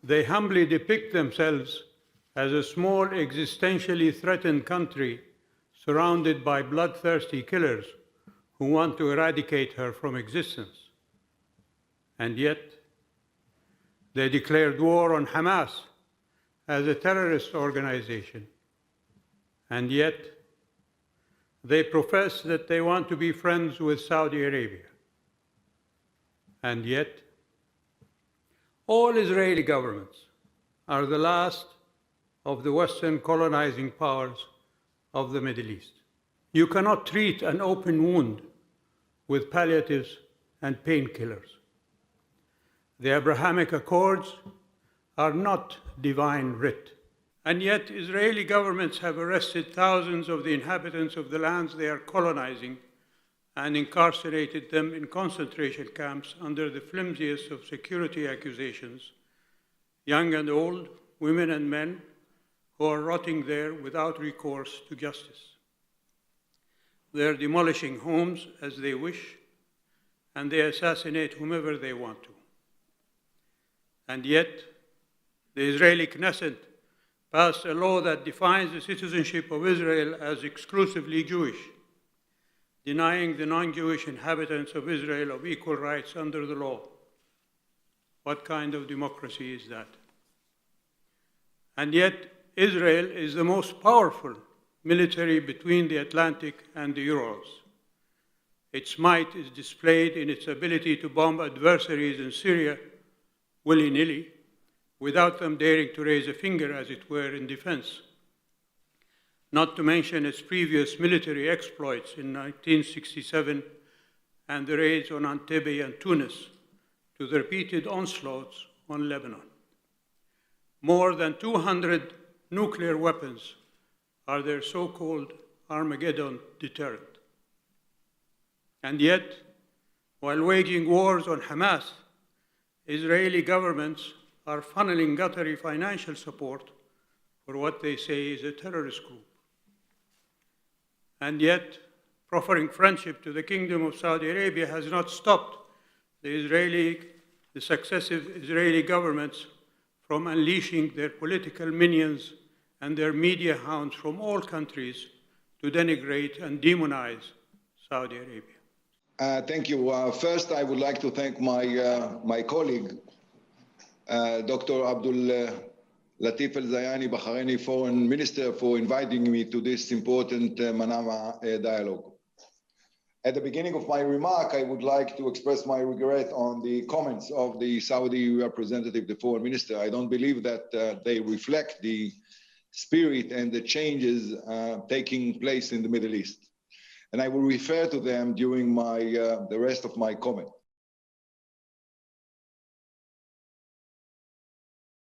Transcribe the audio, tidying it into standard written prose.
They humbly depict themselves as a small, existentially threatened country surrounded by bloodthirsty killers who want to eradicate her from existence. And yet, they declared war on Hamas as a terrorist organization. And yet, they profess that they want to be friends with Saudi Arabia. And yet, all Israeli governments are the last of the Western colonizing powers of the Middle East. You cannot treat an open wound with palliatives and painkillers. The Abrahamic Accords are not divine writ. And yet, Israeli governments have arrested thousands of the inhabitants of the lands they are colonizing and incarcerated them in concentration camps under the flimsiest of security accusations, young and old, women and men, who are rotting there without recourse to justice. They are demolishing homes as they wish, and they assassinate whomever they want to. And yet, the Israeli Knesset passed a law that defines the citizenship of Israel as exclusively Jewish, denying the non-Jewish inhabitants of Israel of equal rights under the law. What kind of democracy is that? And yet, Israel is the most powerful military between the Atlantic and the Urals. Its might is displayed in its ability to bomb adversaries in Syria willy-nilly, without them daring to raise a finger, as it were, in defense. Not to mention its previous military exploits in 1967 and the raids on Entebbe and Tunis, to the repeated onslaughts on Lebanon. More than 200 nuclear weapons are their so-called Armageddon deterrent. And yet, while waging wars on Hamas, Israeli governments are funneling guttery financial support for what they say is a terrorist group. And yet, proffering friendship to the Kingdom of Saudi Arabia has not stopped the successive Israeli governments from unleashing their political minions and their media hounds from all countries to denigrate and demonize Saudi Arabia. Thank you. First, I would like to thank my colleague, Dr. Abdul Latif Al-Zayani, Bahraini Foreign Minister, for inviting me to this important Manama dialogue. At the beginning of my remark, I would like to express my regret on the comments of the Saudi representative, the Foreign Minister. I don't believe that they reflect the spirit and the changes taking place in the Middle East. And I will refer to them during the rest of my comment.